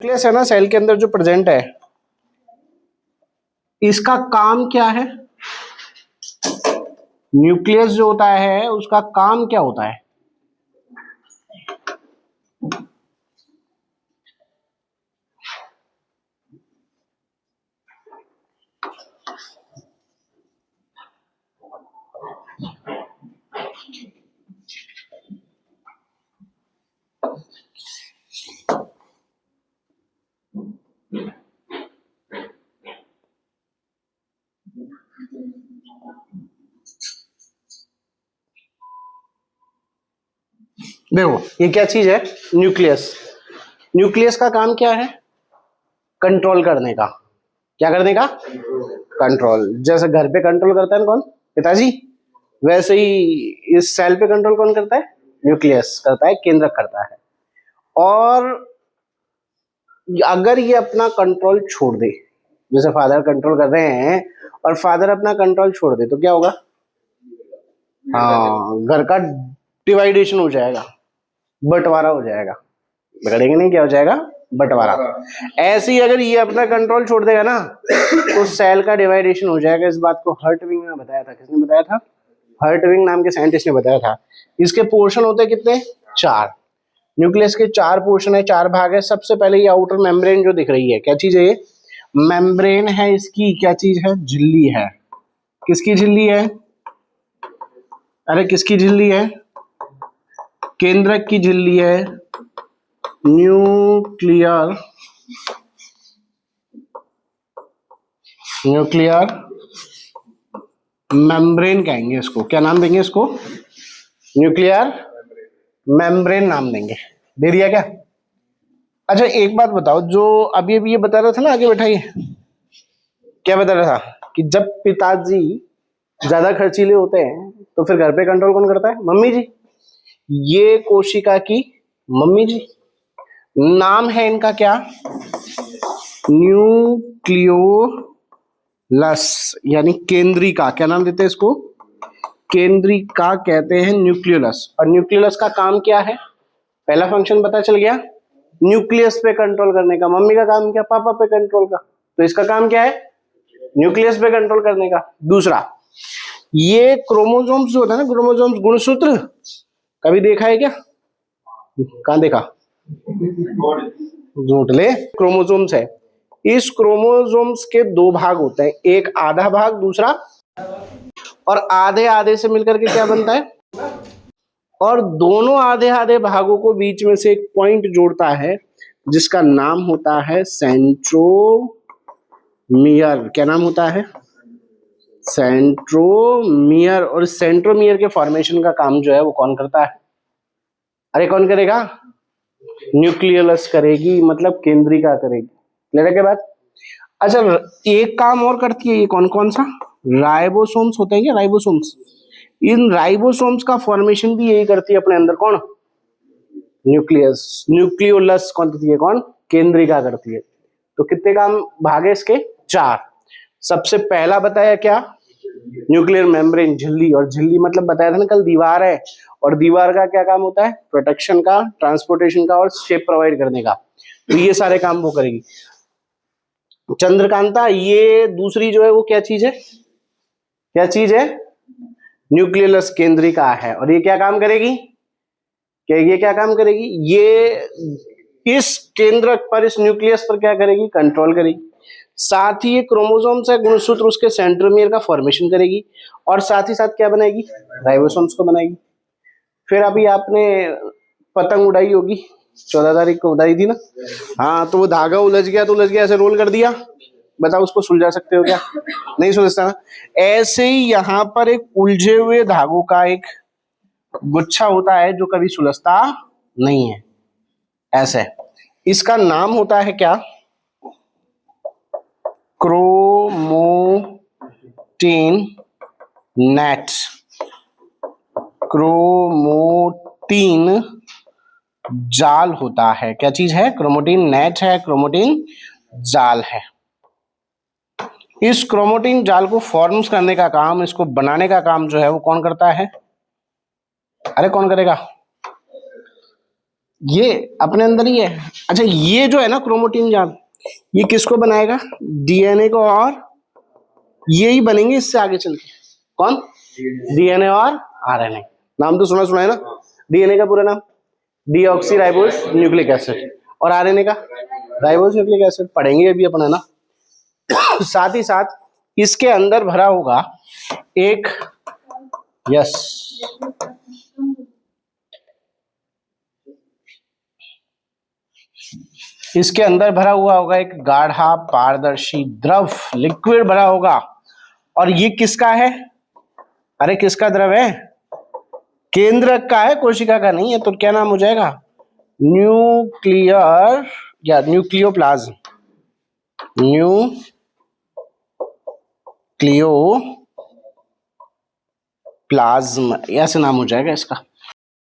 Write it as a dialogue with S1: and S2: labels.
S1: Nucleus है ना cell के अंदर जो प्रेजेंट है, इसका काम क्या है? न्यूक्लियस जो होता है उसका काम क्या होता है? देखो ये क्या चीज है, न्यूक्लियस। न्यूक्लियस का काम क्या है? कंट्रोल करने का। क्या करने का? कंट्रोल। जैसे घर पे कंट्रोल करता है कौन? पिताजी। वैसे ही इस सेल पे कंट्रोल कौन करता है? न्यूक्लियस करता है, केंद्रक करता है। और अगर ये अपना कंट्रोल छोड़ दे, जैसे फादर कंट्रोल कर रहे हैं और फादर अपना कंट्रोल छोड़ दे तो क्या होगा? हाँ, घर का डिवाइडेशन हो जाएगा, बंटवारा हो जाएगा। बिगड़ेंगे नहीं, क्या हो जाएगा? बंटवारा। ऐसे ही अगर ये अपना कंट्रोल छोड़ देगा ना तो सेल का डिवाइडेशन हो जाएगा। इस बात को हर्टविंग ने बताया था। किसने बताया था? हर्टविंग नाम के साइंटिस्ट ने बताया था। इसके पोर्शन होते हैं कितने? 4। न्यूक्लियस के 4 पोर्शन है, 4 भाग है। सबसे पहले ये आउटर मेम्ब्रेन जो दिख रही है, क्या चीज है ये? मेम्ब्रेन है इसकी। क्या चीज है? झिल्ली है। किसकी झिल्ली है? अरे किसकी झिल्ली है? केंद्रक की झिल्ली है। न्यूक्लियर मेम्ब्रेन कहेंगे इसको। क्या नाम देंगे इसको? न्यूक्लियर मेम्ब्रेन नाम देंगे। दे दिया क्या? अच्छा एक बात बताओ, जो अभी अभी ये बता रहा था ना, आगे बैठाइए, क्या बता रहा था कि जब पिताजी ज्यादा खर्चीले होते हैं तो फिर घर पे कंट्रोल कौन करता है? मम्मी जी। ये कोशिका की मम्मी जी। नाम है इनका क्या? न्यूक्लियोलस, यानी केंद्रिका। क्या नाम देते हैं इसको? केंद्रिका कहते हैं, न्यूक्लियोलस। और न्यूक्लियोलस का काम क्या है? पहला फंक्शन पता चल गया, न्यूक्लियस पे कंट्रोल करने का। मम्मी का काम क्या? पापा पे कंट्रोल का। तो इसका काम क्या है? न्यूक्लियस पे कंट्रोल करने का। दूसरा, ये क्रोमोसोम्स जो होता है ना, क्रोमोसोम्स गुणसूत्र, कभी देखा है क्या? कहां देखा? झूठ ले। क्रोमोसोम्स है। इस क्रोमोसोम्स के 2 भाग होते हैं, एक आधा भाग, दूसरा। और आधे आधे से मिलकर के क्या बनता है? और दोनों आधे आधे भागों को बीच में से एक पॉइंट जोड़ता है जिसका नाम होता है सेंट्रोमियर। क्या नाम होता है? सेंट्रोमियर। और सेंट्रोमियर के फॉर्मेशन का काम जो है वो कौन करता है? अरे कौन करेगा? न्यूक्लियोलस करेगी, मतलब केंद्रिका करेगी। क्लियर है क्या बात? अच्छा एक काम और करती है ये, कौन कौन सा? राइबोसोम्स होते हैं क्या? राइबोसोम्स। इन राइबोसोम्स का फॉर्मेशन भी यही करती है अपने अंदर। कौन? न्यूक्लियस। न्यूक्लियोलस कौन करती है? कौन? केंद्रिका करती है। तो कितने काम भाग है इसके? 4। सबसे पहला बताया क्या? न्यूक्लियर मेम्ब्रेन, झिल्ली। और झिल्ली मतलब बताया था ना कल, दीवार है। और दीवार का क्या काम होता है? प्रोटेक्शन का, ट्रांसपोर्टेशन का और शेप प्रोवाइड करने का। तो ये सारे काम वो करेगी। चंद्रकांता, ये दूसरी जो है वो क्या चीज है? क्या चीज है? न्यूक्लियस केंद्रिका है। और ये क्या काम करेगी? क्या ये क्या काम करेगी? ये इस केंद्रक पर, इस न्यूक्लियस पर क्या करेगी? कंट्रोल करेगी। साथ ही ये क्रोमोसोम्स है गुणसूत्र, उसके सेंट्रोमियर का फॉर्मेशन करेगी। और साथ ही साथ क्या बनाएगी? राइबोसोम्स को बनाएगी। फिर अभी आपने पतंग उड़ाई होगी, 14 तारीख को उड़ाई थी ना? हाँ, तो वो धागा उलझ गया तो उलझ गया, ऐसे रोल कर दिया। बताओ उसको सुलझा सकते हो क्या? नहीं सुलझता ना। ऐसे ही यहाँ पर एक उलझे हुए धागों का एक गुच्छा होता है जो कभी सुलझता नहीं है। ऐसे इसका नाम होता है क्या? क्रोमोटिन नेट। क्रोमोटिन जाल होता है। क्या चीज है? क्रोमोटिन नेट है, क्रोमोटिन जाल है। इस क्रोमोटिन जाल को फॉर्म्स करने का काम, इसको बनाने का काम जो है वो कौन करता है? अरे कौन करेगा? ये अपने अंदर ही है। अच्छा ये जो है ना क्रोमोटिन जाल, ये किसको बनाएगा? डीएनए को, और ये ही बनेंगे इससे आगे चल के। कौन? डीएनए और आरएनए। नाम तो सुना सुना है ना। डीएनए का पूरा नाम डीऑक्सी राइबोस न्यूक्लिक एसिड, और आरएनए का राइबोस न्यूक्लिक एसिड। पढ़ेंगे अभी अपन, है ना। साथ ही साथ इसके अंदर भरा होगा एक, यस, इसके अंदर भरा हुआ होगा एक गाढ़ा पारदर्शी द्रव, लिक्विड भरा होगा। और ये किसका है? अरे किसका द्रव है? केंद्रक का है, कोशिका का नहीं है। तो क्या नाम हो जाएगा? न्यूक्लियर या न्यूक्लियोप्लाज्म। न्यूक्लियोप्लाज्म ऐसे नाम हो जाएगा इसका।